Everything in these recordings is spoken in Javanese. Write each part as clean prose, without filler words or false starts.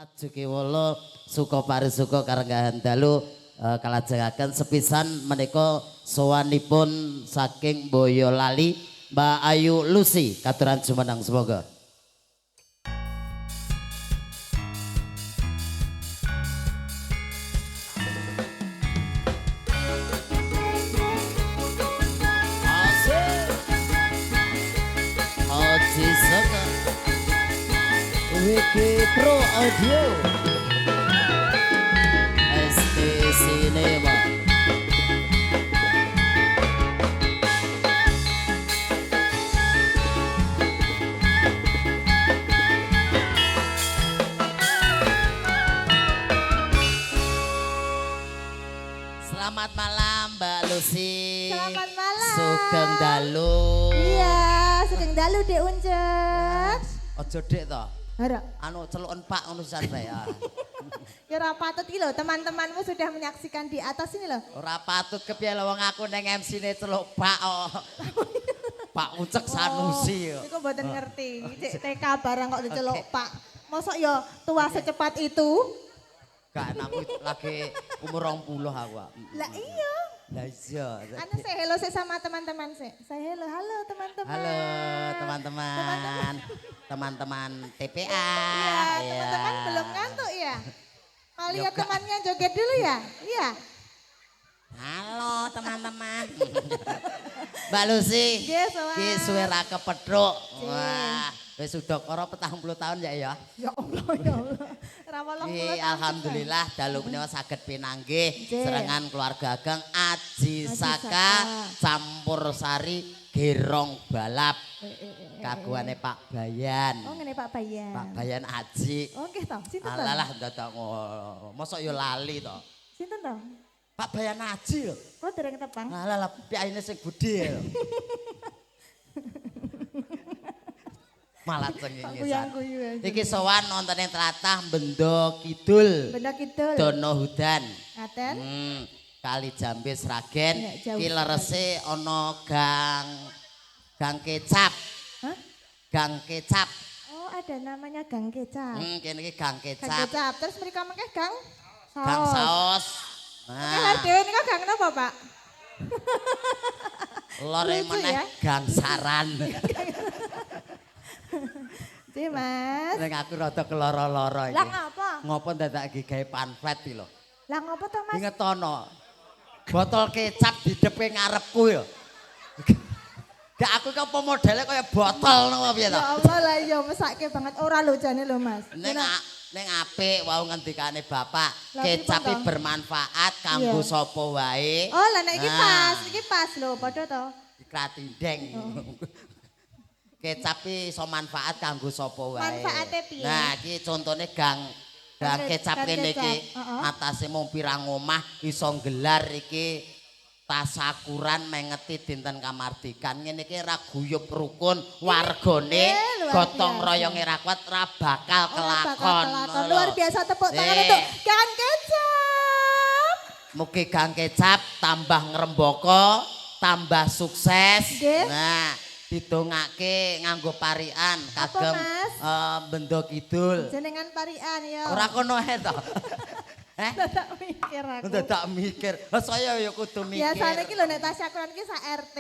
Ajuki wolo suka parisuka karenggahan dalu kalajengaken sepisan menika sowanipun saking Boyolali Mbak Ayu Lucy katuran jumeneng semoga. Oji Seka Wiki Pro Audio ST Cinema. Selamat malam Mbak Lucy. Selamat malam. Sugeng dalu. Iya, sugeng dalu Dek Uncek. Ojo dek to. Hara. Anu celuken Pak ngono saya. Ya ora patut iki lho, teman-temanmu sudah menyaksikan di atas ini loh. Ora patut kepiye lho wong aku ning MC-ne celuk Pak kok. Pak Ucek Sanusi. Iku mboten ngerti. Cek TK barang kok diceluk Pak. Mosok ya tua secepat itu? Gak enak aku lagi umur 20 aku. Lah iya. Lah iya. Anu say hello sih sama teman-teman sih. Saya hello, halo teman-teman. Halo teman-teman. Teman-teman TPA. Iya, teman-teman belum ngantuk ya? Mau lihat Yoga. temannya joget dulu ya? Iya. Halo teman-teman. Mbak Lucy. Nggih, sowan. Ki suwe ra kepethuk. Wah, wis udakara 40 tahun ya ya. Ya Allah, ya Allah. Rawolong Ki alhamdulillah dalu menika saged pinanggih Nggih. serengan keluarga Ageng Aji Aji Saka Saka. campur sari gerong balap kaguane Pak Bayan. Oh ngene Pak Bayan. Pak Bayan Aji. Oh nggih to, sinten to? Alalah dadak ngono. Mosok yo lali to. Sinten to? Pak Bayan Aji lho. Oh dereng tepang. Alalah piyaine sing budhe lho. Malah cengengesan. Kuyang-kuyu aja. Iki sowan nonton yang tlatah Bendo Kidul. Benda kidul. Dono Hudan. Ngaten. Kali Jambe Sragen. Ya, jauh Ki lerese ana gang kecap. Hah? Gang kecap. Oh ada namanya Gang Kecap. Kene iki gang Gang kecap. Kecap. Terus mereka mengke Gang Saos. Gang saos. Nah. Dewe nika Gang napa Pak? Lore Lucu meneh ya. gang saran. Cih Mas. Ning aku rada keloro-loro iki. Lah ngapa? Ngopo dadak iki gawe pamflet iki lho. Lah ngapa to Mas? Inget ana botol kecap di depan ngarepku ya. Gak aku ki apa modele kaya botol ngono piye to. Ya Allah lah ya mesake banget ora lho jane lho Mas. Ning apik wau ngendikane Bapak, Lah, kecap pripun iki to? bermanfaat kanggo Iya. sapa wae. Oh lah nek Nah. iki pas lho padha to. Kratindeng. Kecap iki iso manfaat kanggo sapa wae. Manfaate piye? Nah, iki contone gang kecap Gang kene kecap, iki. heeh. Atase mung pirang omah iso nggelar iki tasakuran mengeti dinten kamardikan. Ngene iki ra guyub rukun wargane luar gotong biasa. royonge ra kuat ra bakal Ora bakal kelakon. kelakon. Luar biasa tepuk tangan Eh. untuk Gang Kecap. Mugi Gang Kecap tambah ngrembaka, tambah sukses. Nggih. Nah, didongake nganggo parian Apa, kagem Mas? Bendo Kidul. Jenengan parian ya. Ora kono ae to. Tak mikir aku. Dadak mikir. Lah saya ya kudu mikir. Biasane iki lho nek tasyakuran iki sak RT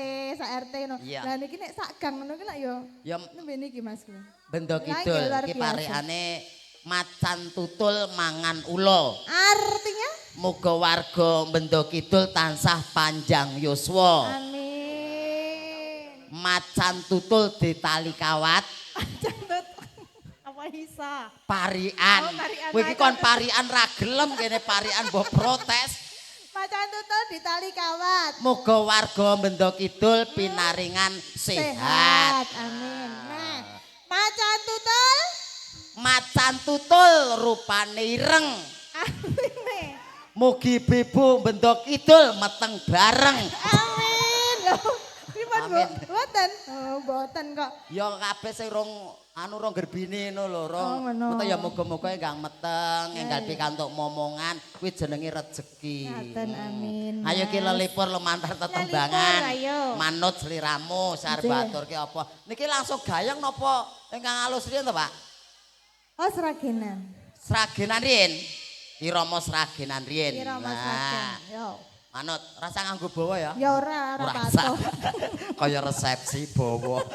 ngono. Iya. Lah niki nek sak gang ngono ki lak yo Ya nembe niki Mas. Bendo Lah, Kidul iki luar iki biasa. pariane macan tutul mangan ulo. Artinya Muga warga Bendo Kidul tansah panjang yuswa. amin. Macan tutul ditali kawat. Jambet. Apa isa? Parian. Oh, parian, Kowe iki kon parian ra gelem kene parian mbok protes. Macan tutul ditali kawat. Muga warga Bendo Kidul pinaringan sehat. Amin. Nah, macan tutul Macan tutul rupane ireng. amin. Mugi Bibu Bendo Kidul meteng bareng. Amin. Loh, pripun Bu? Amin. Mboten. Oh, mboten kok. Ya kabeh sing rong rong gerbine ngono lho, Oh, rong. ngono. Meta ya muga-muga enggang meteng, enggal pikantuk momongan, kuwi jenenge rezeki. Ngaten amin. Ayo ki Mas. lelipur lumantar tetembangan. Lelipur, ayo. Manut sliramu, sarep Nggih. baturke apa? Niki langsung gayeng napa ingkang alus riyen to, Pak? Oh, seragenan. Sragenan riyen. Irama sragenan riyen. Irama sragen. Yo. Manut, rasa nganggo bawa ya? Ya ora Rasa. patuh. Kaya resepsi bawa.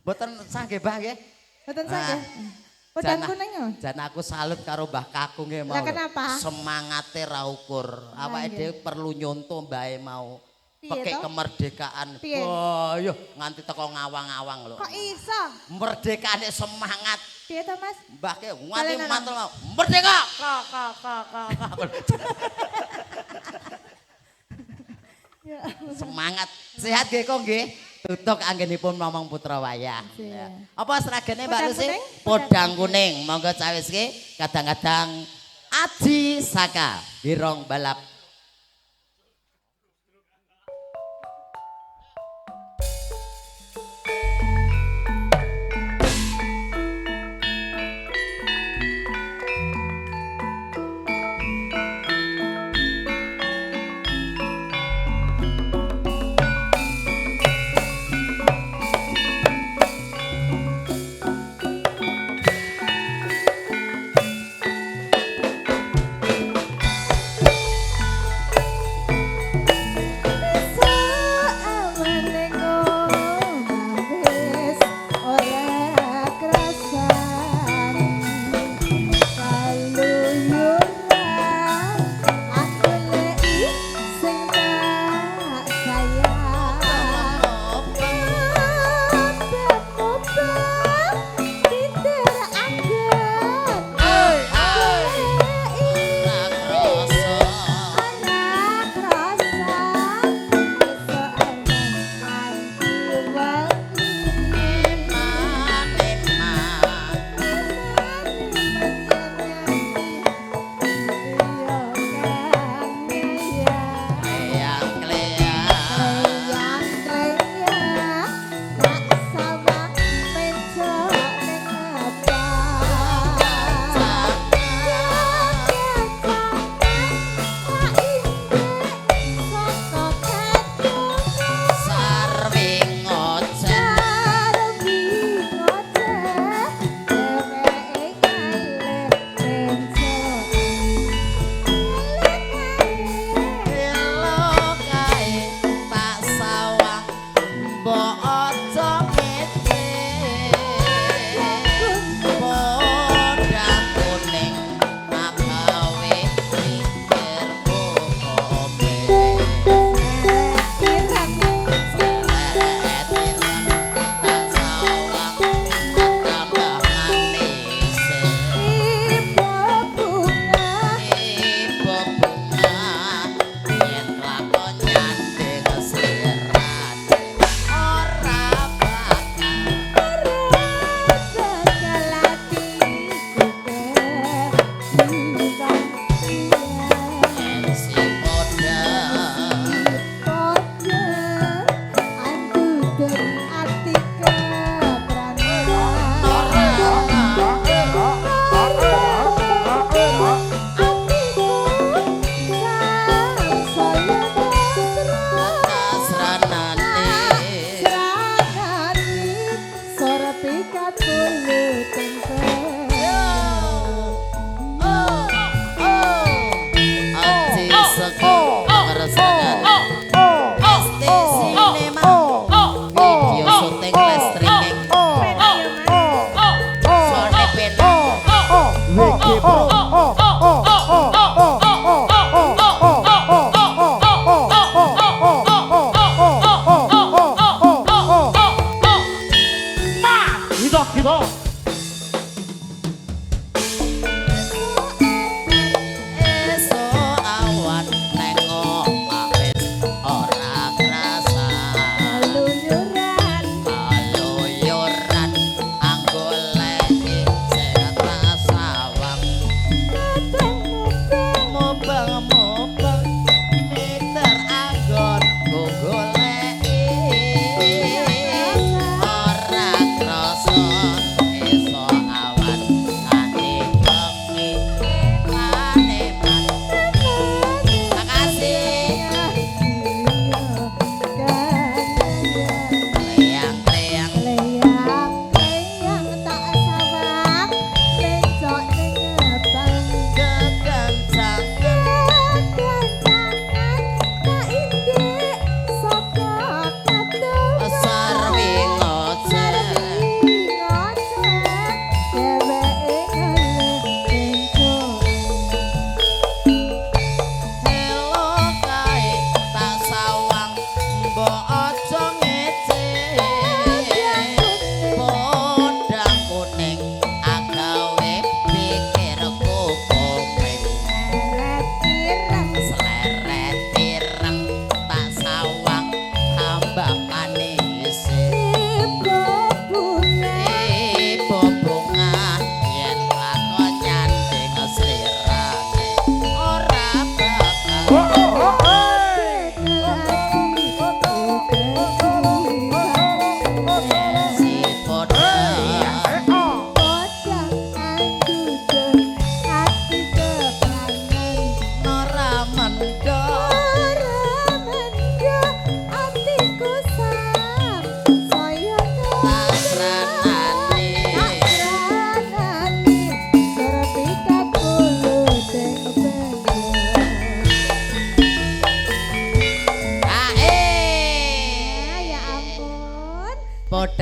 Mboten sah nggih, Mbah nggih. Mboten sah nggih. Jan- Podang kuning yo. Jan aku salut karo Mbah Kakung nggih mau. Lah kenapa? Semangate ra ukur. Awake nggih. dhewe perlu nyonto mbae mau. Piye Pekek to? kemerdekaan. Piye? Wah, yo nganti teko ngawang-awang lho. Kok iso? Merdekane semangat. Piye to, Mas? Mbah ke nganti Kalian mantul mau. Merdeka. Ya. Semangat. Sehat nggih kok nggih. Tutuk anggenipun momong putra wayah. Iya. Ya. Apa seragane Mbak Podang Lucy? kuning? Podang kuning. Monggo cawiske kadang-kadang Aji Saka Birong Balap.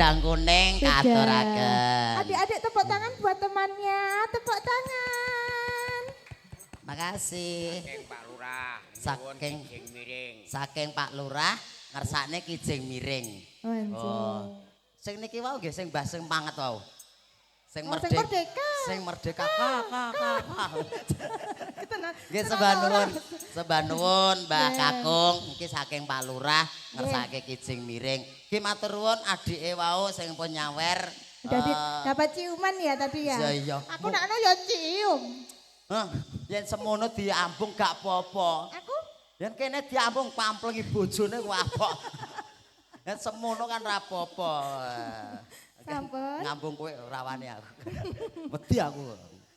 Gedang kuning katuraken. Adik-adik tepuk tangan buat temannya. Tepuk tangan. Makasih. Saking Pak Lurah. Saking Kijing miring. Saking Pak Lurah ngersakne kijing miring. Oh. Sing niki wau nggih sing mbah sing panget wau. Sing Oh, sing merdeka. merdeka. Sing merdeka. Kakak. Tenang. Nggih sembah nuwun Mbak Kakung iki saking Pak Lurah ngersake kijing miring. Nggih matur nuwun adike wau sing pun nyawer. Dapat ciuman ya tadi ya? Iya. Aku nakno ya cium. Hah, yen semono diambung gak apa-apa. Aku? Yen kene diambung pamplengi bojone ku apok. Yen semono kan ra apa-apa. Sampun. Ngambung kowe ora wani aku. Wedi aku.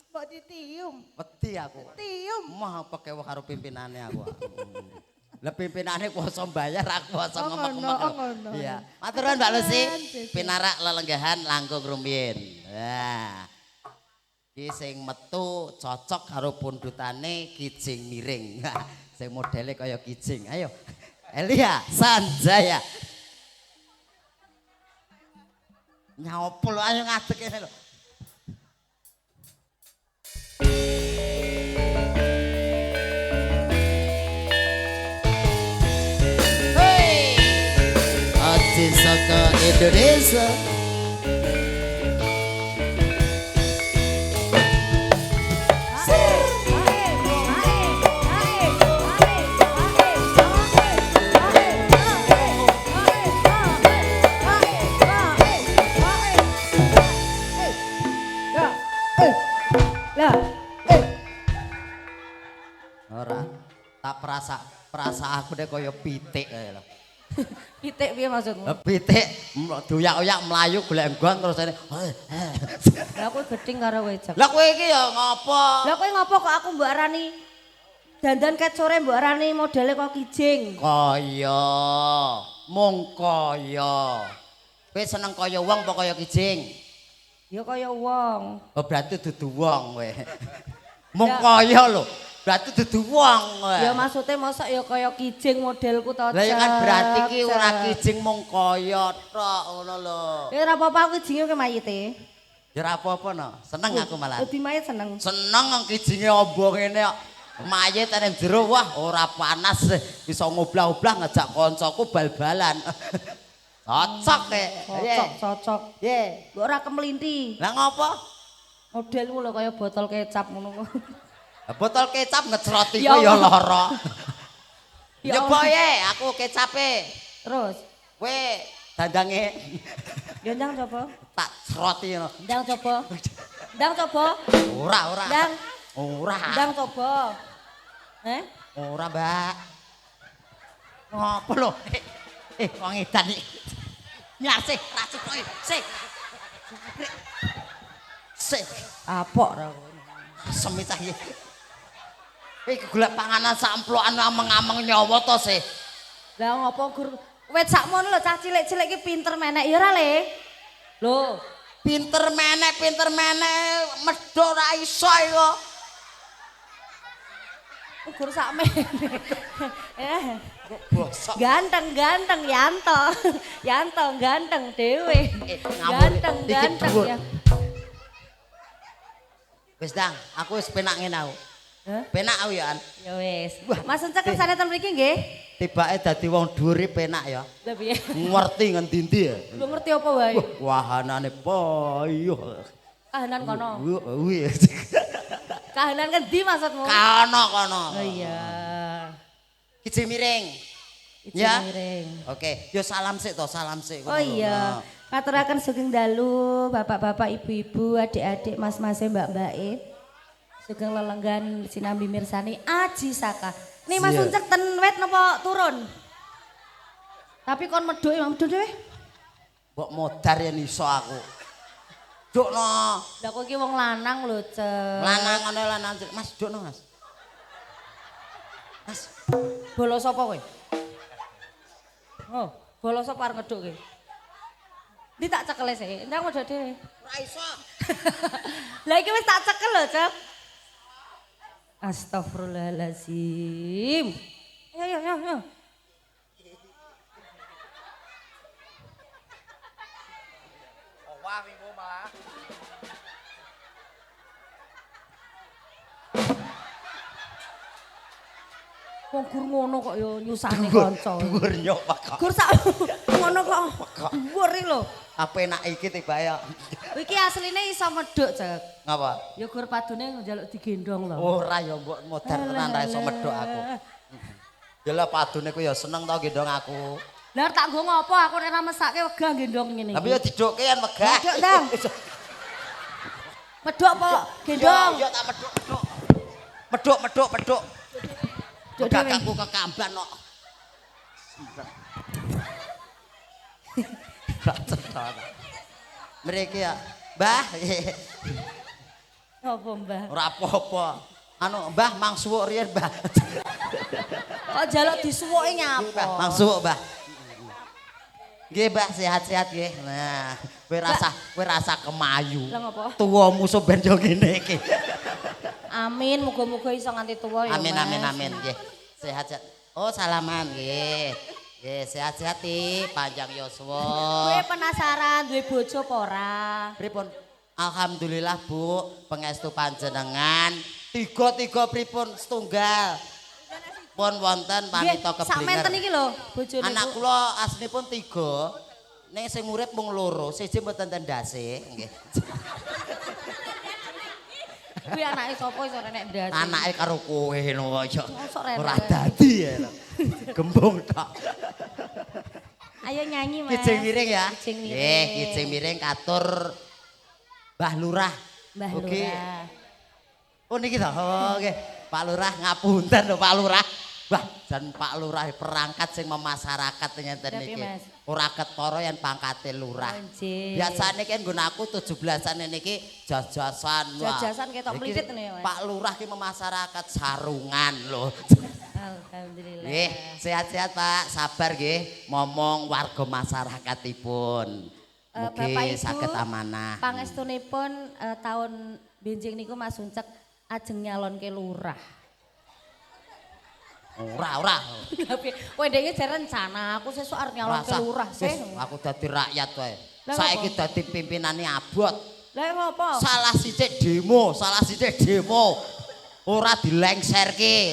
Kok ditium? Wedi aku. Tium. Mah pekewo karo pimpinane aku. Lah pimpinane kuwasa mbayar aku kuwasa Oh, ngemek-ngemek. ngono. Iya. Matur nuwun Mbak Lucy. Sip. Pinarak lelenggahan langkung rumiyin. Nah. Iki sing metu cocok karo pundutane kijing miring. Sing modele kaya kijing. Ayo. Elia Sanjaya. Nyopol ayo ngadeg kene lho. Hey! Ati saka Indonesia. Ora. Tak perasa aku deh kaya pitik kae lho. Pitik piye maksudmu? Pitik doyak-oyak mlayu golek enggon terus ini. Lah kowe geding karo wejak. Lah kowe iki ya ngopo? Lah kowe ngopo kok aku mbok arani dandan ket sore mbok arani modele kok kijing. Kaya mung kaya. Kowe seneng kaya wong apa kaya kijing? Ya kaya wong. Oh berarti dudu wong kowe. Mung kaya lho. Berarti dudu wong kowe. Ya maksudnya mosok ya kaya kijing modelku to. Lah ya kan berarti ki ora kijing mung kaya tok ngono lho. Ya ora apa-apa aku kijinge ke mayite. Ya ora apa-apa no. Seneng aku malah. Dadi mayit seneng. Seneng nang kijinge amba ngene kok. Mayit ning jero wah ora panas bisa ngoblah-oblah ngajak koncoku bal-balan. Cocok Cocok. Ye. Mbok ora kemlinti. Lah ngopo? Modelmu lho kaya botol kecap ngono. Botol kecap ngecroti Ya kok ya Allah. lara. Ya Nyoba Allah. ye aku kecape. Terus, Kowe dandange ya ndang coba. tak croti ngono. Ndang coba. Ndang coba. Ora. Ndang. Ora. Ndang coba. Ora, Mbak. Ngopo lho? Wong edan iki. Nyasih, racik kowe. Sik. Sik. Apok ra. Semit ae. Iki golek panganan sak emplokan ameng-ameng nyawa to sih. Lah ngopo gur wit sakmono lho cah cilik-cilik iki pinter menek ya ora le. Lho, Pinter menek medho ora iso iku. gur sak menek. Bosok. Ganteng Yanto. Yanto ganteng dhewe. ngawur. Ganteng Iki dhuwur. ya. Wis Dang, aku wis penak ngene aku. Hah? Penak aku ya an. Ya wis. Mas Encek kersane ten mriki nggih? Tibake dadi wong dhuwur penak ya. Lah piye? Ngerti ngendi-endi ya. Lu ngerti apa wae? Wahanane payuh. Kahanan kono. Wih. Kahanan ngendi maksudmu? Kono. Oh iya. Kijing miring. Ijin Ya. miring. Oke, yo salam sik to, salam sik. Oh iya. Katuraken sugeng dalu bapak-bapak, ibu-ibu, adik-adik, mas-mase, mbak-mbake. Sugeng lelenggan sinambi mirsani aji saka. Nih Mas Siap. Uncek ten wet napa turun? Tapi kon medhuk Imam medhuk dhewe. Mbok modar yen iso aku. Dukno. Lah kok iki wong lanang lho, Cek. Lanang ngene lanang. Mas dukno, Mas. Mas, Bolos sapa kowe? Oh, bolos sapa arep ngedhuk kowe? Ndi tak cekel sih, ndang medhuk dhewe. ora iso. Lah iki wis tak cekel lho, Cek. Astagfirullahalazim. Yo. Wah, minggu malah. Wong gur ngono kok ya nyusahne kanca. Dhuwur nyok Pak. Gur sak ngono kok dhuwur iki lho. Apa enak iki tiba ya. Iki asline iso medhuk, Cek. Ngapa? Ya gur padune njaluk digendong lho. Ora ya mbok modar tenan ra iso medhok aku. Ya lah padune ku ya seneng tau gendong aku. Lah tak nggo ngopo aku nek ora mesake wegah gendong ngene iki. Tapi ya didokke yen megah. Medhok, Ndang. Medhok apa gendong? Ya tak medhok. Medhok, medhok, medhok. Duk Megah dhewe. aku kekamban kok. Mriki ya, Mbah. Apa, Mbah? Ora apa-apa. Anu, Mbah mang suwuk riyen, Mbah. Kok njaluk disuwuki nyapa? Mang suwuk, Mbah. Nggih, Mbah, sehat-sehat nggih. Nah, kowe rasa kemayu. Lah ngopo? Tuwamu soben yo ngene iki. Amin, muga-muga iso nganti tuwa ya, Amin, Mas. amin, amin nggih. Sehat-sehat. Oh, salaman nggih. Nggih, sehat-sehat iki, panjang yuswa. Kowe penasaran duwe bojo apa ora? Pripun? Alhamdulillah Bu, pangestu panjenengan. Tiga pripun setunggal. Pun wonten wanita Sak menten keblinger. iki lho bojone. Anak kula aslinipun 3. Ning sing urip mung 2, siji mboten tendase nggih. Kuwi anake sapa iso renek ndas? Anake karo kowe lho kaya. Mosok renek. Ora dadi ya. lho. Gembung tok. Ayo nyanyi, Mas. Kijing miring ya. Kijing miring. Nggih, kijing miring katur Mbah Lurah. Mbah Ugi. Lurah. Oh niki to. Oh nggih. Pak Lurah ngapunten lho Pak Lurah. Wah, jan Pak Lurah perangkat sing memasyarakat ngenten Tapi, niki. Mas. Ora ketara yen pangkate lurah. Oh, nggih. Biasane kan nggon aku 17-an niki jajasan. Wah. Jajasan ketok Iki mlidit nih, Mas. Pak Lurah ki memasyarakat sarungan lho. Alhamdulillah. Nggih, sehat-sehat Pak, sabar nggih, momong warga masyarakatipun. Bapak Mugi Ibu, saged amanah. Pangestunipun tahun benjing niku Mas Uncek ajeng nyalonke lurah. Ora. Tapi kowe ndek iki jare rencana aku sesuk arep nyalonke Rasa. lurah Wis, sih. aku dadi rakyat wae. Lah, Saiki apa? dadi pimpinane abot. Lah ngopo? Salah sithik demo. Ora dilengserke.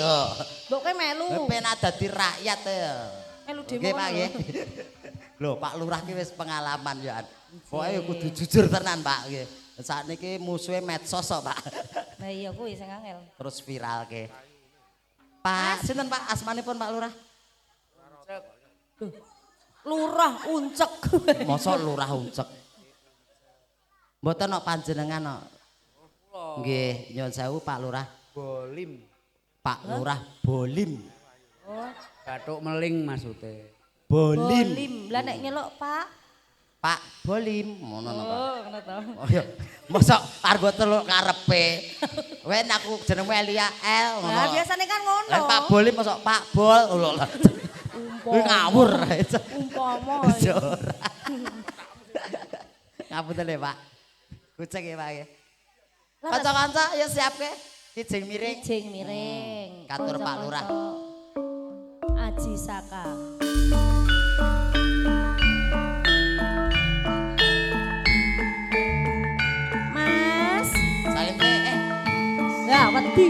Mbok kowe melu. Penak dadi rakyat ya. Melu demo. Nggih Pak ngono. nggih. Lho Pak Lurah ki wis pengalaman ya. Pokoke kudu jujur tenan Pak nggih. Sakniki musuhe medsos kok Pak. Lah iya kuwi sing angel. Terus viral ke. Pak, sinten Pak asmanipun Pak Lurah? Lurah Uncek. Mosok Lurah Uncek. Mboten kok panjenengan kok. Nggih, nyuwun sewu Pak Lurah. Bolim. Pak Lurah Bolim. Oh, Bathuk meling maksudnya. Bolim. Bolim. Lah nek nyeluk Pak. Pak Bolim, ngono to Pak. Oh, ngono to. Oh iya. Mosok arep teluk karepe. Wen aku jenengku Elia L ngono. Lah biasane kan ngono. Lah Pak Bolim mosok Pak Bol lho. Kuwi ngawur. Umpama. Ora. Ngapunten ya Pak. Kucek ya Pak ya. Kanca-kanca ya siapke. Kijing miring. Kijing miring. Katur Pak Lurah. Aji Saka. Mas. Salim teh Ya, wedi.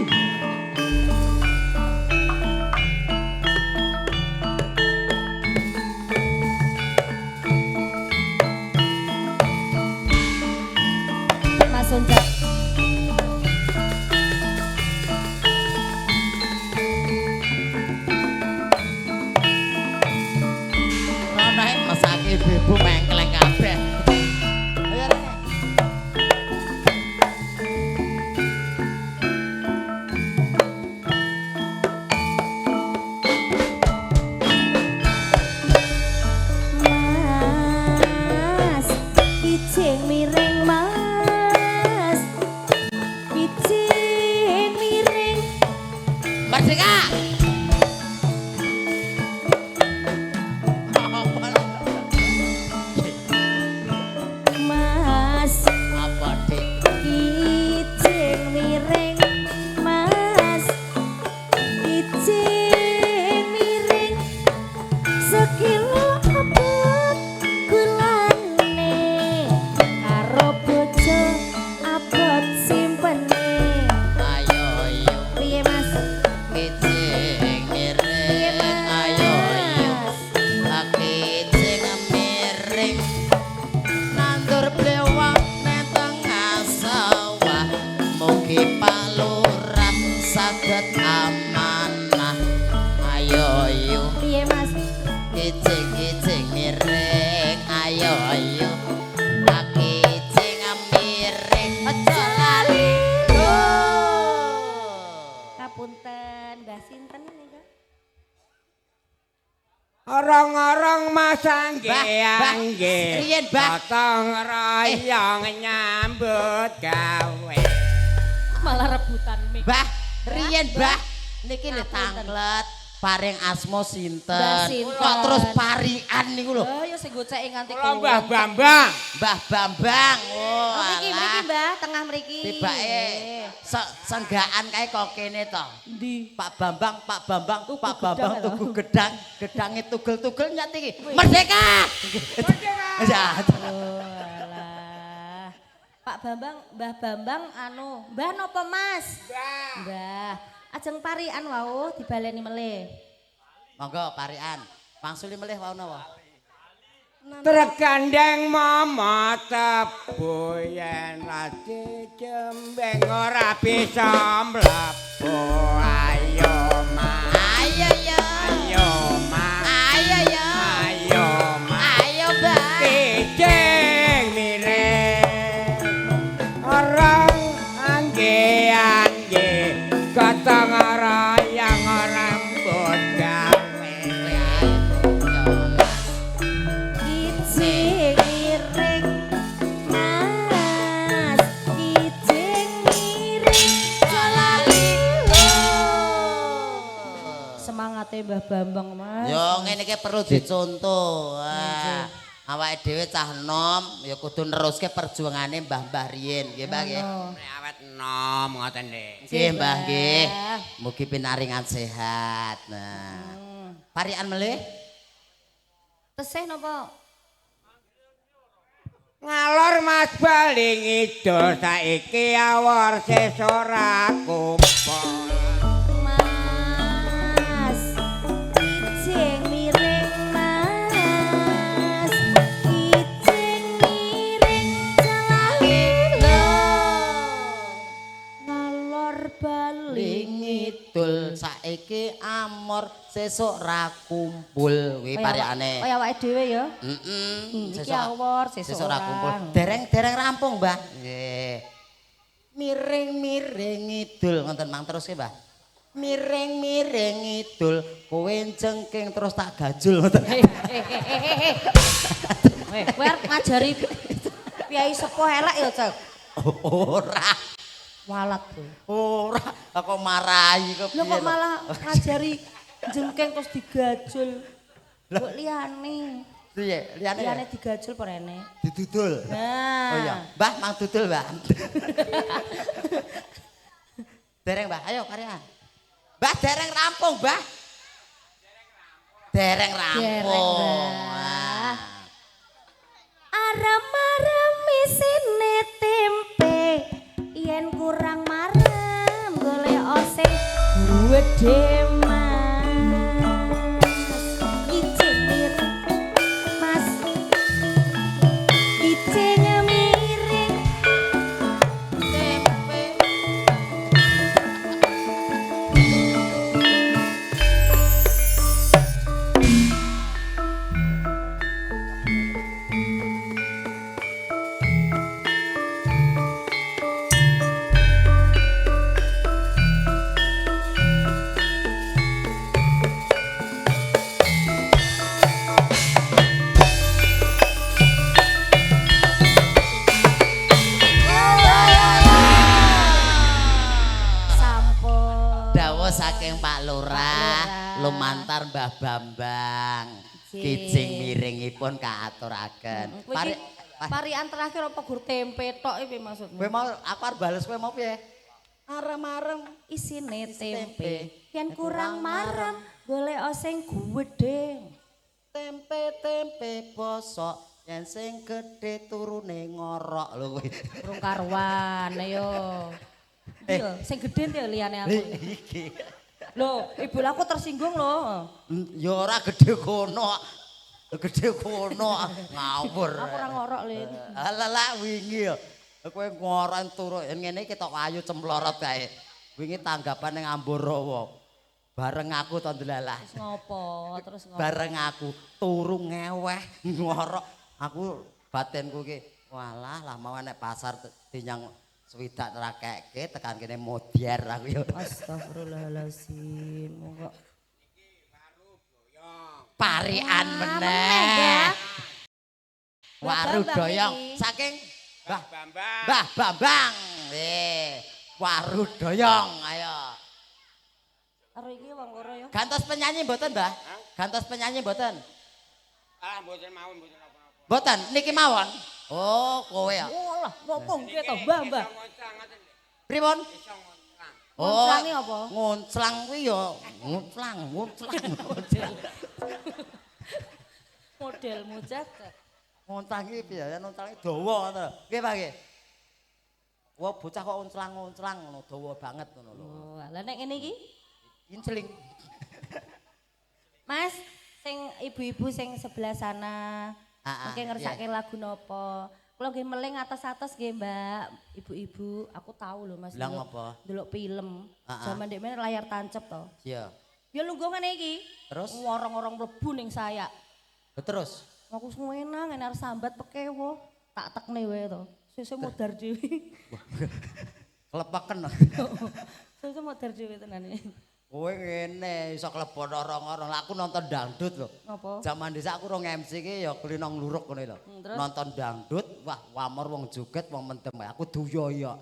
Mas Uncek. rono mesake ibu mengkleng kabeh. Ayo Rene. Mas, kijing miring Mas. Kijing miring. Merdeka. Mas, Apa Dik? kijing miring Mas. Kijing miring sekilo abot gulane saged amanah ayo ayo Piye Mas? kijing miring ayo ayo kijing miring aja lali Kapunten, Mbah sinten nika? Orang-orang masangge Bah, angge riyen, Bah. gotong royong nyambut gawe. Malah rebutan mik. Mbah riyen Mbah niki lho tanglet paring asma sinten Mbah sinten. kok terus parian niku lho Oh ya sing goceki nganti Kula Mbah Bambang. Mbah Bambang oh Mriki mriki alah Mbah, tengah mriki. tibake senggaan kae kok kene to Ndi? Pak Bambang Tuku Pak Bambang gedang, tuku gedang gedange tugel-tugel nyat iki merdeka ya Oh alah. Pak Bambang, Mbah Bambang anu, Mbah napa Mas? Mbah. Ajeng parian wau dibaleni melih. monggo parian pangsuli melih wau napa Tergandeng mama tebu yen rati jembeng ora bisa mlebu ayo ma ayo ya ayo ma ayo ya ayo ma ayo Mbah kijing mireng orang angge gotong royong rambut gawe Kijing miring Mas, kijing miring jalali. Semangate Mbah Bambang Mas. Yo ngene iki perlu dicontoh. Wah, awake dhewe cah enom ya kudu neruske perjuangane mbah-mbah riyin, nggih Mbah nggih. awet nom ngoten nggih. Nggih Mbah nggih. Mugi pinaringan sehat. Nah. Parian melih? Tesih napa? Ngalor Mas baling idul saiki awor sesora kumpul. Mas, kijing miring Mas, kijing miring jalali. Ngalor baling Ngidul saiki amor sesuk ra kumpul. Kuwi pariane. Kaya awake dhewe ya. Heeh. Iki awor Sesuk ora kumpul. Dereng rampung, Mbah. Nggih. Miring-miring ngidul ngoten mang terus ke, Mbah. Miring-miring ngidul kowe jengking terus tak gajul ngoten. Kowe arep ngajari piyai sepuh elek ya, Cek. Ora, Walat tuh. ora kok marahi kok Lho piye kok malah ngajari jengking terus digajul. Kok liyane. piye liyane Liyane digajul apa rene? didudul. Nah. Oh iya, Mbah mang dudul, Mbah. Dereng, Mbah. Ayo karya. Mbah dereng rampung, Mbah. Dereng rampung. Mbah. Aram-aram isine tempe, yen kurang marem golek oseng gedhe Mas. Kijing miring Mas. Kijing miring Tempe. sampun. Dawuh saking Pak Lurah, Lurah. lumantar Mbah Bambang. Kijing. Kijing miringipun kaaturaken. Kowe iki parian terakhir apa gur tempe tok iki maksudmu? Kowe mau aku arep bales kowe mau piye? Arem-arem Isine tempe. tempe. Yen kurang marem golek oseng gedhe. Tempe bosok yen sing gedhe turune ngorok lho kowe. Urung karuan yo. Iya, sing gedhe ya liyane aku. Iki. Loh, ibu aku tersinggung loh. Ya ora gedhe kono. Gedhe kono ngawur. Aku ora ngorok le. Alah wingi ya. Kowe ngorok turu ngene iki tok ayu cemplorot kae. wingi tanggapan ning Ambarawa. Bareng aku to ndelalah. Terus ngopo? Terus ngopo? Bareng aku turu ngeweh ngorok. Aku batinku ki walah lah mau nek pasar dinyang swidak rakeke tekan kene modiar aku ya. Astagfirullahalazim. Kok Parian meneh, meneh. ya. Waru Bambang doyong iki. saking Bambang. Mbah Bambang. Waru doyong ayo. Karo iki wong loro ya. Gantos penyanyi mboten, Mbah? Gantos penyanyi mboten? Ah, mboten mawon mboten apa-apa. Mboten niki mawon. Oh, kowe ya. Olah, ngopo nggih to, Mbah, Mbah. Pripun? Oh, Ngonclangi apa? ngonclang kuwi ya ngonclang. Modelmu jagat. Ngonclang iki piye ya ngonclang dawa ngono. Nggih, Pak nggih. Wah, bocah kok ngonclang ngono dawa banget ngono lho. Oh, lah nek ngene iki, Inceling. Mas, sing ibu-ibu sing sebelah sana, mungkin ngersake iya. lagu nopo? Kalau nggih meling atas-atas nggih, Mbak, ibu-ibu, aku tahu loh Mas. Bilang apa? Delok film. Zaman ndek men layar tancep to. Iya. Ya lungguh ngene iki. Terus? Orang-orang mlebu ning saya. Terus Aku suwenang ngene arep sambat pekewo. Tak tekne wae to. Sesuk modar dhewe. kelepaken. Sesuk modar dhewe tenan iki. Kowe ngene iso klebon orang-orang. Lah aku nonton dangdut lho. Napa? Zaman dhisik aku rong MC ki ya kulinong luruk ngene lho. Terus? Nonton dangdut, wah wamor wong joget wong mendem. Aku duyoyo.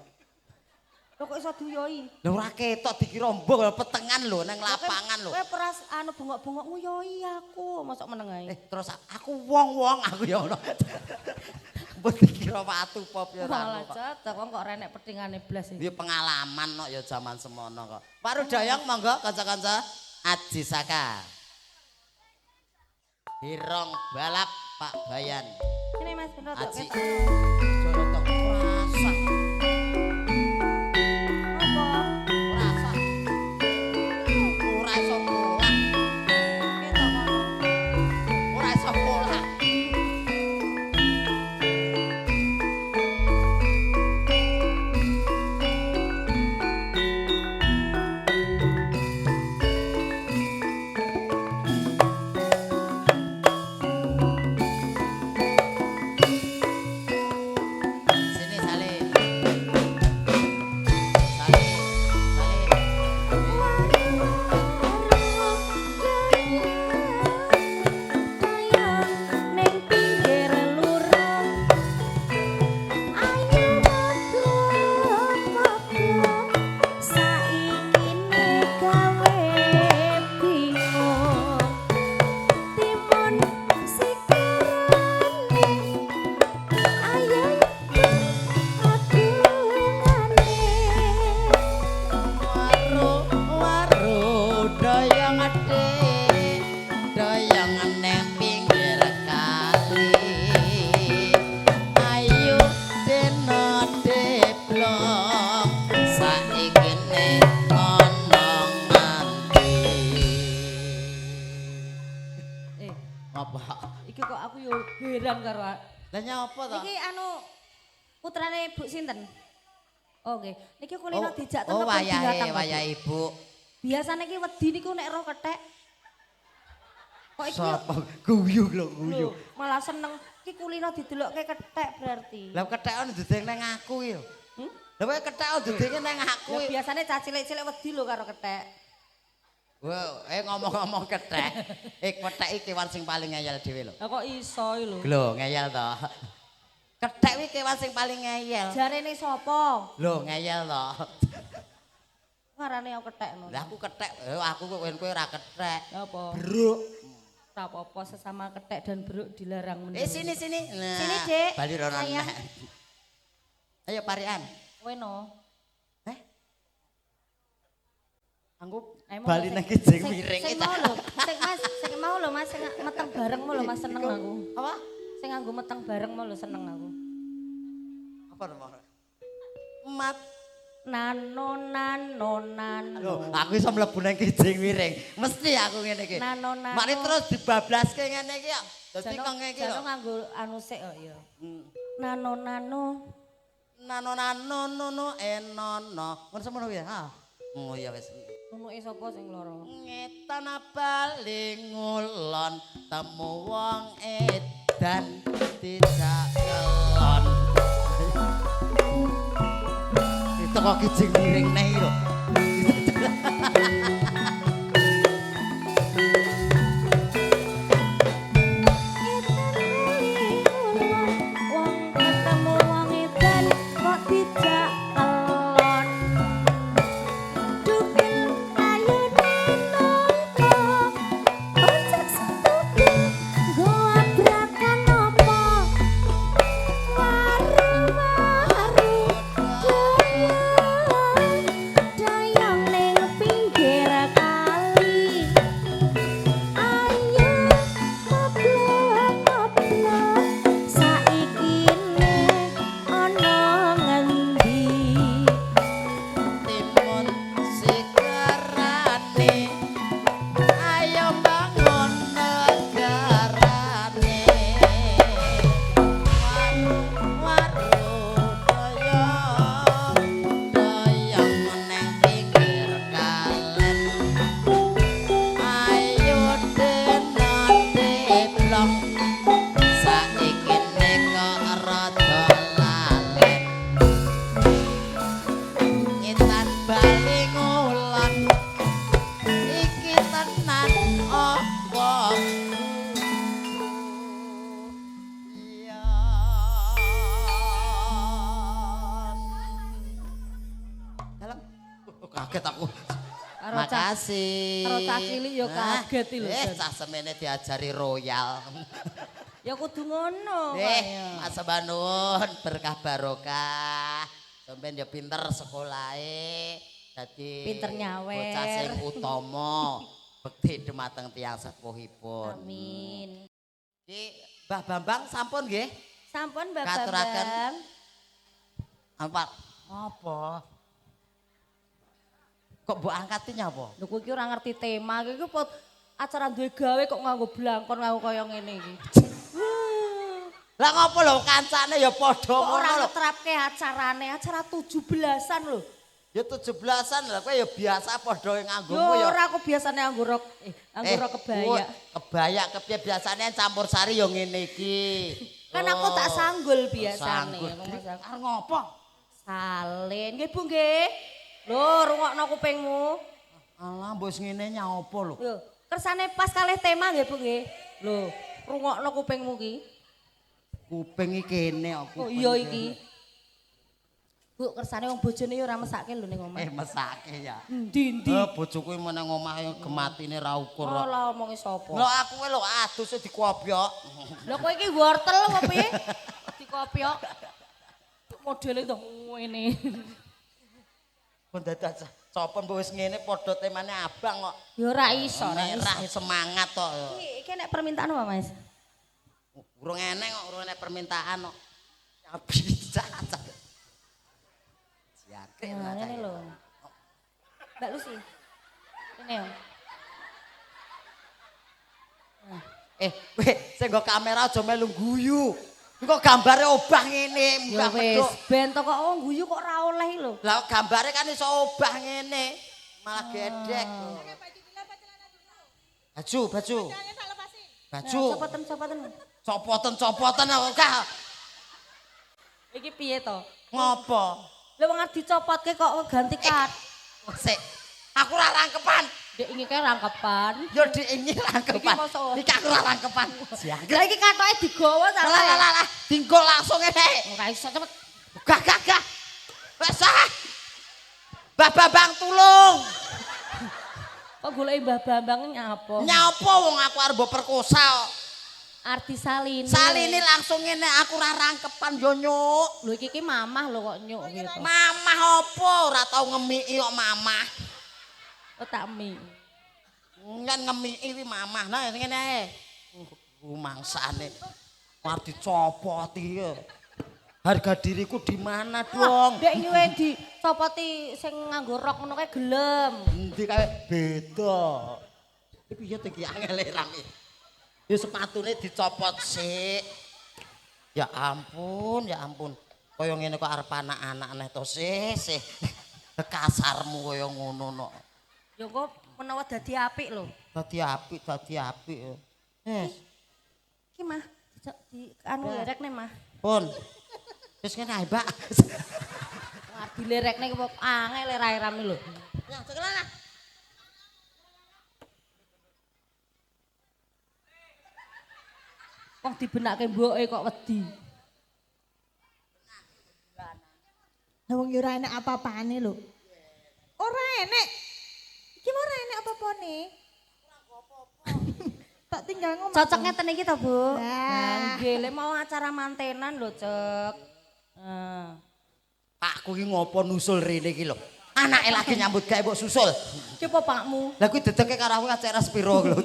Lho kok iso duyoi? Lho ora ketok dikira mbok lho petengan lho nang lapangan lho. Kowe peras anu bengok-bengok nguyoi aku, mosok meneng ae. Terus aku wong-wong aku ya ngono. Mbok dikira watu pop ya ora. Malah cocok kok renek petingane blas iki. Iki pengalaman kok ya zaman semono kok. Pak Rudayang monggo kanca-kanca Aji Saka. Hirong balap Pak Bayan. Sini Mas, bener tok Aji. ketok. Jorotok rasa. Apa? Rasa. Ora iso mulak. Ketok ngono. Ora iso mulak. Sini Salih. Salih. Salih. Ning pinggir lurang ayo maklum saiki gawe bingung timun sikarane ayo adungane Waru doyong ade doyong neng pinggir kali ayo deno deblok saiki ning ngono nganti apa iki kok aku yo heran karo lah nyapa to iki anu putrane Bu sinten? Oh nggih. Niki kulino dijak oh teng binatang. wayahe ibu Biasane iki wedi niku nek roh kethek. Kok iki sapa guyu lho guyu lho, malah seneng. Iki kulino didelokke kethek berarti. lah kethekon dudeng nang aku ya Hmm? lha kowe kethekon dudenge nang aku Ya biasane cah cilik-cilik wedi lho karo kethek. Wah, ngomong-ngomong kethek. Kethek iki kewan sing paling ngeyel dhewe lho. Lah kok iso iki lho. Lho, ngeyel to. Kethek iki kewan sing paling ngeyel. Jarene sapa? Lho, ngeyel to. Ngarane aku kethek no. Lah aku kethek, aku kok kowe ora kethek. Ya apa? Bruk. Tak apa-apa sesama kethek dan beruk dilarang menurut. Sini. Nah, Sini, Dik. Bali rono. Sayang. Ayo parian. Kowe no. Anggo Ayo, bali sing- nang kijing sing- miring Sing mau lho, sing mau lho Mas, sing meteng bareng mau lho Mas seneng aku. Apa? Sing nganggo meteng bareng mau lho seneng aku. Apa nama? Mat. Nano. Lho, aku iso mlebu nang kijing miring. Mesti aku ngene iki. Nano. Mari terus dibablaske ngene iki ya. Dadi Jano- kok ngene iki Jano lho. nganggo anu sik kok ya. Hmm. Nano. Nano enono. Ngono semono kuwi ya. Ha. Oh ya wis. Nunuke sapa sing lara? Ngetan bali ngulon temu wong edan dijak kelon. Itu kok kijing miring neh lho. Wong ketemu wong edan kok dijak kelon. Dukil ayune nongko ojek setuke nggo abrakan apa waru-waru dayang ning pinggir kali ayo ngoblok-ngoblok saikine ana ngendi Timun sikarane ayo bangun negarane waru-waru doyong neng pinggir kalen ayo denon deblok saikine kok rada lalen Ngitan bali ngulon iki tenan apa ya Dalam kaget aku Karo makasih karo cah cilik ya kaget iki lho, Jan. cah semene diajari royal Ya kudu ngono. Mas Banun berkah barokah. Sampeyan ya pinter sekolahe. Dadi Pinter nyawer. Bocah sing utama. Bekti dumateng tiyang sepuhipun. Amin. Iki Mbah Bambang sampun nggih? Sampun Mbak Katuraken. Bambang. Apa? Apa? Kok mbok angkati nyapa? Lho kowe iki ora ngerti tema iki pot acara duwe gawe kok nganggo blangkon nganggo kaya ngene iki. Lah ngopo lho kancane ya padha Kok ora ngono lho. ngetrapke acarane, acara 17-an lho. Ya 17-an lah kowe ya biasa padha Yo nganggomu ya. ora aku biasane nganggo rok nganggo rok kebaya. Kebaya kepiye biasanya campur sari ya ngene iki. Kan aku tak sanggul biasane. Sanggul. Ngomong sang- Arep ngopo? Salin. Nggih Bu nggih. Lho rungokno kupingmu. Alah mbok ngene nyapa lho. Lho, kersane pas kalih tema nggih Bu nggih. Lho, rungokno kupingmu ki. Kuping iki kene aku. Oh iya iki. Bu, kersane wong bojone ya ora mesake lho ning omah. Mesake ya. Endi-endi. Bojoku meneng omah gematine ra ukur. kok. Ora omongi sapa. Lho aku lho aduse dikopiok. Lho kowe iki wortel apa piye? Dikopiok. Modele to ngene. Pun dadak sapa mbok wis ngene padha temane abang kok. Ya ora iso, ora iso. Merah semangat tok. Iki nek permintaan apa, Mas? Urung enek kok, urung enek permintaan kok. Ya bisa. Siake. Nah, ini lho. Mbak Lucy. Ini ya. Kowe sing nggo kamera aja melu guyu. Engko gambare obah ngene, Ya mbah wis, medhok. ben to kok wong guyu kok ora oleh lho. Lah gambare kan iso obah ngene. Malah gedek. Baju, baju. Baju. Copoten-copoten. Copoten-copoten kok. Iki piye to? Ngopo? Lha wong arep dicopotke kok ganti kat. Sik. Aku ora rangkepan. Dek iki kae rangkepan. Yo diingi rangkepan. Iki mosok. Iki aku ora rangkepan. Lah iki katoke digawa salah. Lah, tinggal langsung ngene. Ora iso cepet. Gah. Wes ah. Mbah Bambang tulung. Kok goleki Mbah Bambang nyapa? Nyapa wong aku arep mbok perkosa. Artis Saline. Saline langsung ngene aku ora rangkepan yo nyuk. Lho iki mamah lho kok nyuk gitu. Mamah apa ora tau ngemiki kok mamah. Oh tak mi. Kan ngemiki kuwi mamah. Nah ngene ae. Rumangsane. Arep dicopoti. Harga diriku di mana dong? Dek iki wae dicopoti sing nganggo rok ngono kae gelem. Endi kae beda. Iki piye to iki angel rame. Ya sepatune dicopot sik. Ya ampun. Kaya ngene kok arep anak-anak neh to sih. Kasarmu kaya ngono no. Ya kok menawa dadi apik lho. Dadi apik. Iki mah di anu lerekne mah. Pun. Wis kene ae, Mbak. Ngardi lerekne kok angel rame lho. Ya, cekelan lah. Wong dibenake mboke kok wedi. Lah wong yo ora enek apa-apane lho. Ora enek. Iki mah ora enek apa-apane. Tak tinggal ngomong. Cocok ngeten iki to, Bu? Lah. Nah, nggih, lek mau acara mantenan lho, Cek. Pakku iki ngopo nusul rene iki lho. Anake lagi nyambut gawe mbok susul. Ki apa pakmu? Lah kuwi dedeke karo aku acara spiro lho.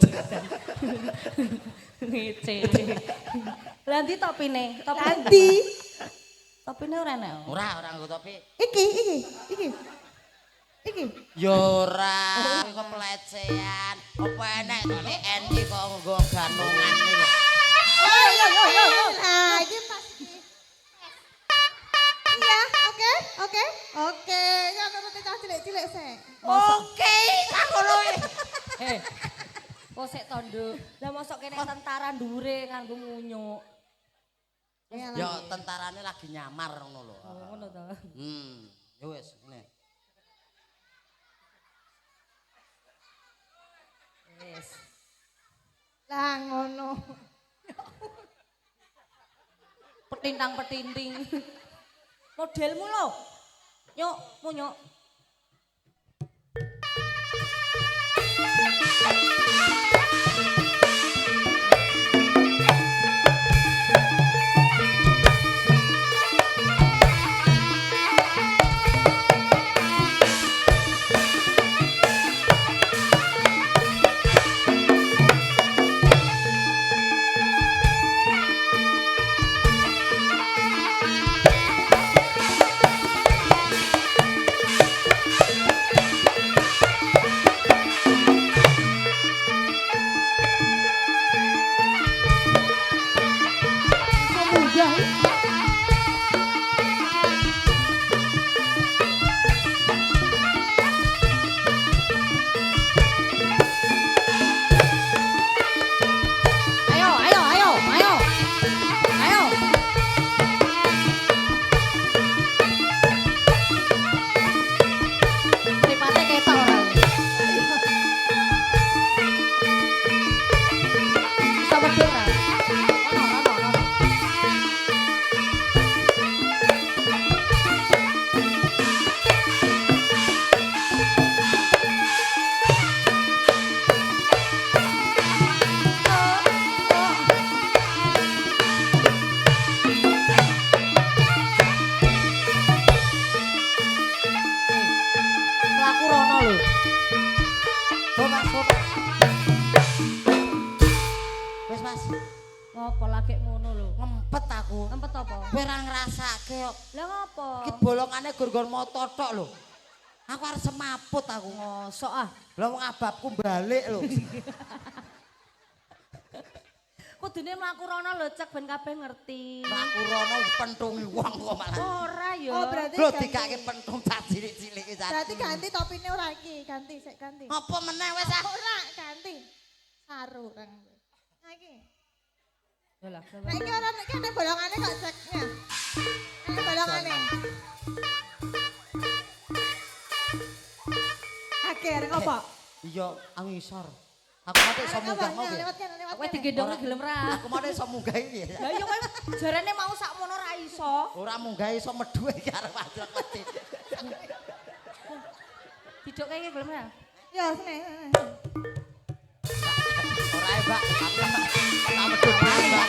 Ngece. Lah ndi topine? Ganti. Topine ora enek. Ora nggo topi. Iki. Ya ora, kok pelecehan. Apa enek TNI kok nggo ganungan iki lho. Nah, iki pas iki. Iya, oke. Ya nuruti cah cilik-cilik sik. Oke, tak ngono. Kok sik tondo. Lah mosok kene tentara ndure nganggo munyuk. Ya tentarane lagi nyamar ngono lho. Oh, ngono to. Ya wis ngene. Wis. Lah ngono. Petintang-petinting. Modelmu lho. Nyuk, munyuk. Ngopo lagi ngono lho. Ngempet aku. Ngempet apa? Kowe ora ngrasake kok. Lah ngopo? Iki bolongane gur-gur moto tok lho. Aku arep semaput aku. Ngosok ah. Lah wong ababku balik lho. Kudune mlaku rono lho cek ben kabeh ngerti. Aku rono pentungi wong kok malah. Ora ya. Oh, berarti Lho ganti. dikake pentung cah cilik-cilik iki Berarti ganti topine ora iki, ganti sik ganti. Apa meneh wis ah. Ora ganti. Saru rang. Nah iki. Lah, Nah iki ora iki ada bolongane kok ceknya. Ada bolongane. Akhir ngopo? Iya, aku ngisor. Aku mate iso munggah mau piye? Lewat kene, lewat kowe kene. digendong gelem ra. Aku mate iso munggah iki. Lah iya kowe jarane mau sakmono ra iso. Ora munggah iso medhu iki arep ajak mati. Didok kae gelem ra? Ya sene. Ora ae, Mbak. Aku tak medhu dhewe, Mbak.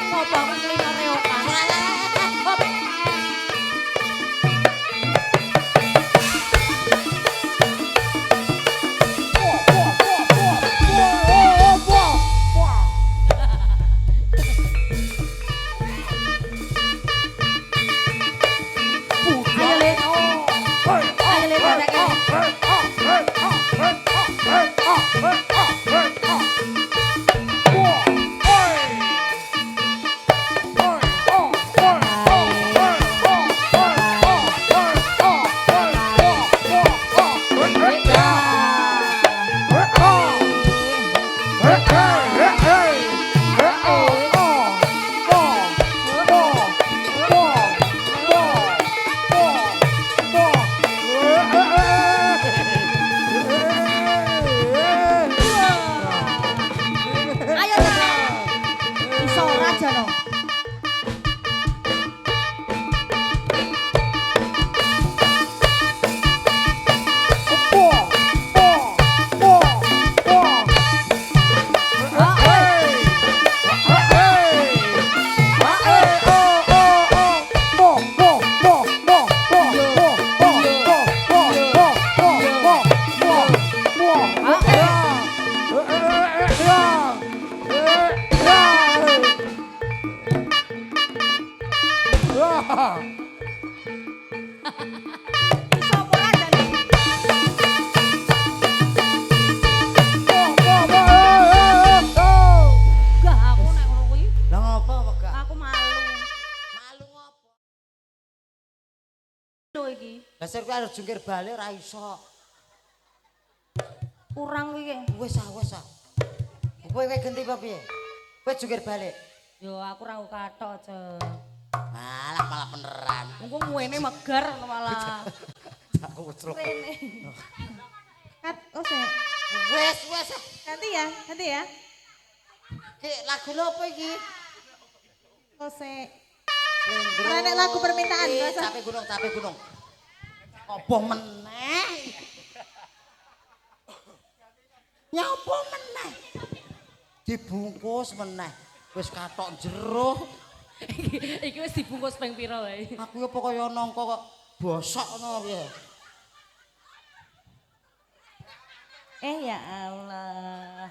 Ngopo aku nglino reokan. Ayo Le. Ayo Le badake. Ayo ta. Iso ora jano. Iso ora jane. Gah aku nek ngono kuwi, Lah ngopo wegak? aku malu. Malu ngopo? Lho iki, Lah sir kuwi arep jungkir balik ora iso. kurang kuwi. Wis ah. Kowe genti apa piye? Kowe jungkir balik. Yo aku ra kathok, Ce. Malah beneran. Engko muene megar ngono malah. Aku ucluk. Rene. Kat, oh sik. Wis. Ganti ya. Ki lagu apa iki? Oh sik. Slendro. Ora nek lagu permintaan, bahasa. Cape gunung. Apa meneh? Nyapa meneh? Dibungkus meneh. Wis katok jero. Iki wis dibungkus ping pira wae. Aku ya kaya nangka kok bosok ngono piye. Ya Allah.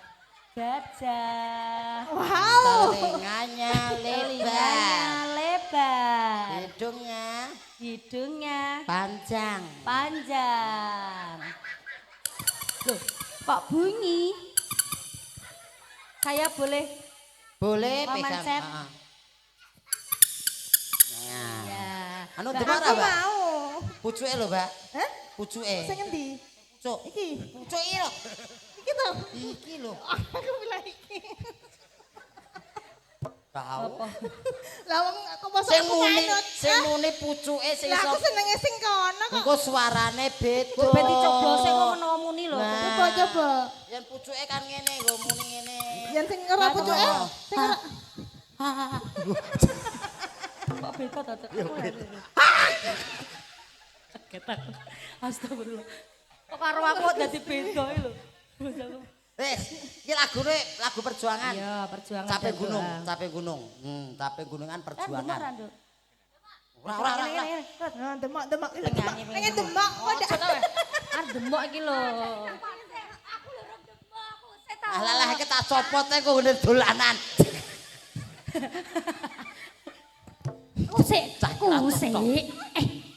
Gajah. Wow. Telinganya Telinganya lebar. hidungnya Hidungnya panjang. Loh, kok bunyi? Saya boleh Boleh Paman pegang. Sep. Nah. ya. Anu Mbak, demar Aku Mbak? mau. Pucuke lho, Mbak. Hah? Pucuke. Sing endi? Pucuk. Iki. Pucuk iki lho. Iki to. Iki lho. Aku bilang iki. Tahu. Lah wong aku mosok Sing aku muni, manut. sing muni pucuke sing Lah iso. aku senenge sing kono kok. Engko suarane beda. Ben dicoblose kok menawa muni lho. Nah. Coba. Yen pucuke kan ngene nggo muni ngene. Yang sing ora pucuke. Sing ora. Kok beda to, Cek? Ketak. Astagfirullah. Kok karo aku kok dadi beda iki lho. Wis, iki lagu perjuangan. Iya, perjuangan. Capek dan gunung, doa. capek gunung. Capek gunungan Kan perjuangan. beneran, Nduk. Ora. Nah, demak. Nyanyi Pengen demak kok ndak. Demok iki lho. Alah iki tak copot ae kok ngene dolanan. Kusik, kusik.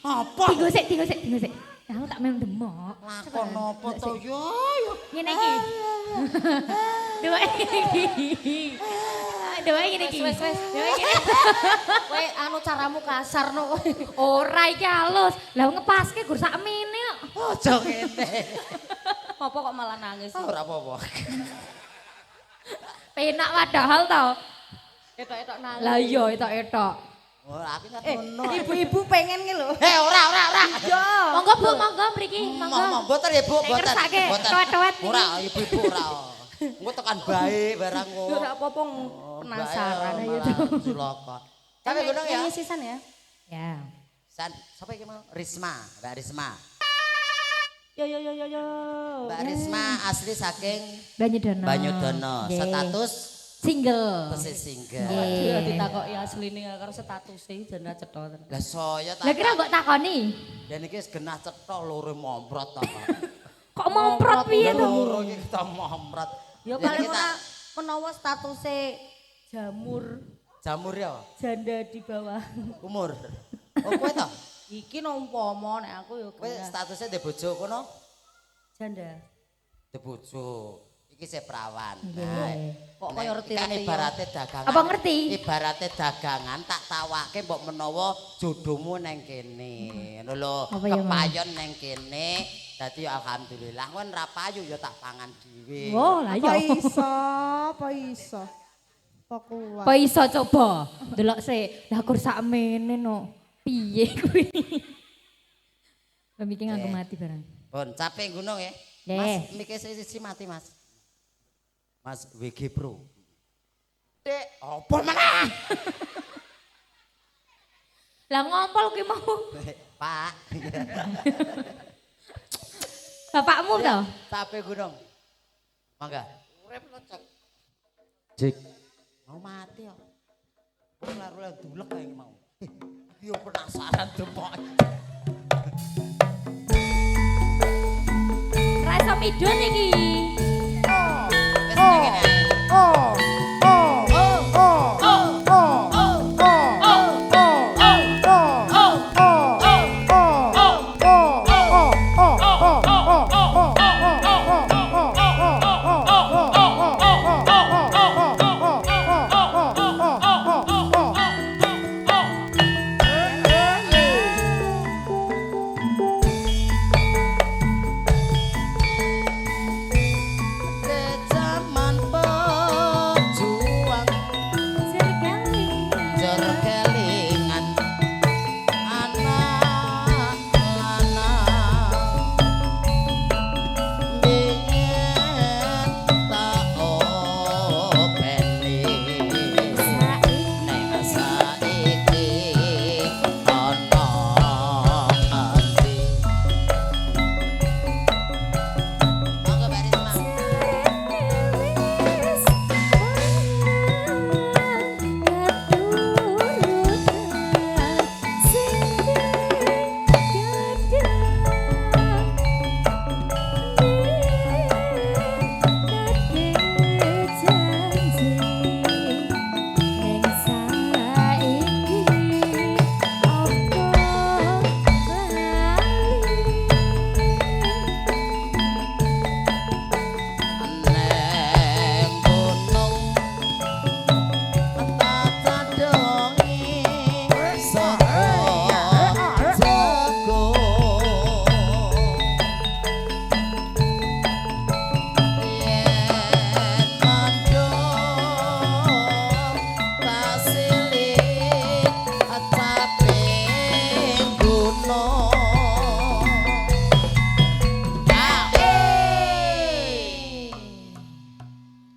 Apa? Tinggu sik. Aku tak memang demok. Lakon apa to yo? Ngene iki. Dua iki. Dua ngene iki. Wes. Dua ngene. Kowe anu caramu kasar no. Ora iki halus. Lah ngepaske gur sakmene kok. Aja ngene. Apa kok malah nangis? Ora apa-apa. Penak padahal to. Etok-etok nangis. Lah iya etok-etok. Ora aku ngat ngono. Ibu-ibu pengen ki lho. Ora. Yo. Monggo Bu, monggo mriki, Monggo monggo. mboten ya Bu, mboten. kersake, Mboten. towet-towet niki. Ora, ibu-ibu ora. Engko tekan bae barang kok. Ora apa-apa penasaran ayo. Cilaka. Capek gunung ya? Nyanyi sisan ya. Ya. Dan siapa iki mau? Risma, Mbak Risma. Yo yo yo yo yo. Mbak Risma asli saking Banyudono. Banyudono. Nggih. Status Single. tesih single. Aduh ditakoki asline karo statuse jana cetha. Lah saya Lah kira mbok takoni. Dan iki wis genah cetha loro momprot to. Kok momprot piye to? Loro iki kita momprot. Ya Dan paling kita- ora menawa statuse jamur Jamur ya, janda di bawah. umur. Oh kowe to? Iki no umpama nek aku ya Kowe genah. statusnya ndek bojo kono? Janda. Ndek bojo. Iki sih perawan. Kok kaya Nek- ngerti-ngerti kan ya. ibarate dagangan. Apa ngerti? Ibarate dagangan tak tawake mbok menawa jodohmu neng kene. Ngono lho, Apa ya, Mas? kepayon neng kene. Dadi ya alhamdulillah kon ra payu ya tak pangan dhewe. Oh, lah Apa ya. iso? Apa iso? Apa kuat? Apa iso coba? Delok sik. Lah kur sakmene no. Piye kuwi? Pemikir nganggo mati barang. Pun capek gunung ya. Nggih. Mas mikir sisi mati Mas. Mas WG Pro. Dek, apa mana? Lah ngompol ki mau. Pak. Bapakmu to? Capek gunung. Mangga. Urip lecek. Jik. Mau mati ya. Ular-ular dulek kayak mau. Yo penasaran tuh Pak. Ra iso midun iki. Wes ngene ae. Zaman pejuang jer kelingan anak lanang biyen tak openi neng saiki ana endi monggo baris mang neng gunung tata dongi saka jago yen mandung kasili caping gunung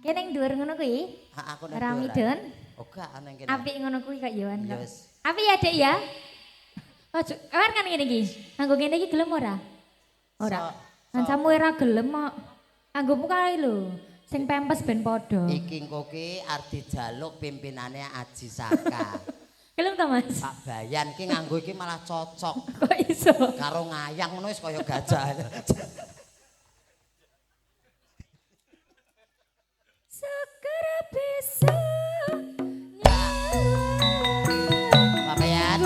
Kene ning dhuwur ngono kuwi. aku nek Ra dhuwur ae. midun. Oh gak ana yang kene. Apik ngono kuwi kok Yohan Ya kok. wis. Apik ya, Dek ya. Ojo, kan ngene iki. Nganggo ngene iki gelem ora? Ora. Kancamu ora gelem kok. Anggomu kae lho. Sing pempes ben padha. Iki engko ki arep dijaluk pimpinane Aji Saka. Gelem to, Mas? Pak Bayan ki nganggo iki malah cocok Kok iso? karo ngayang ngono wis kaya gajah. Segera bisa Pak Bayan.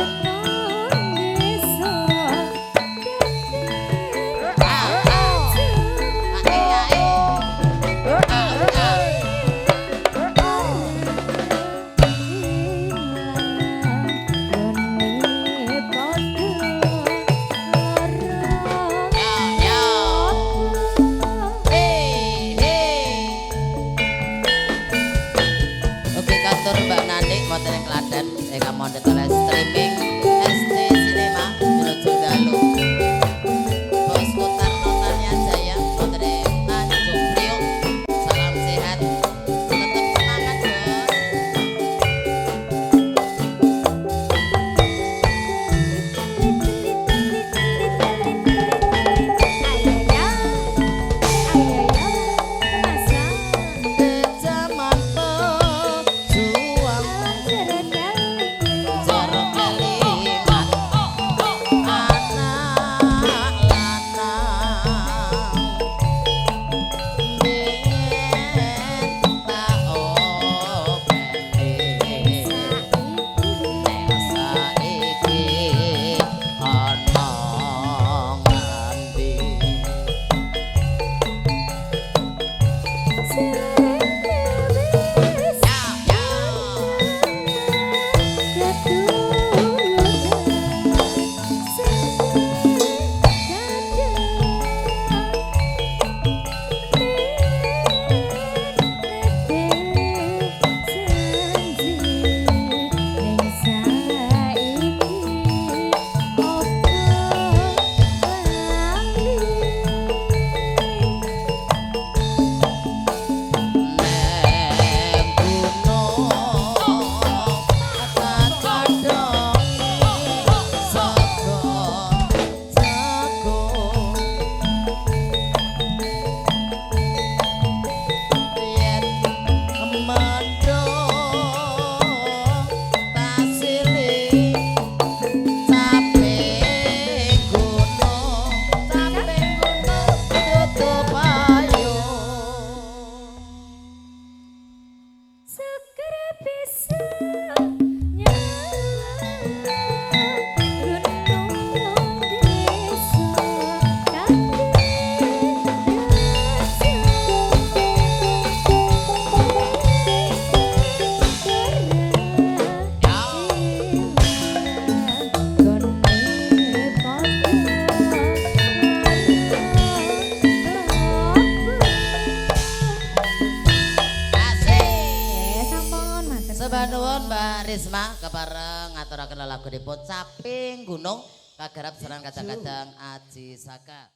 Risma kepareng ngaturaken lagunipun Caping Gunung kagarap seran kadang-kadang Aji Saka.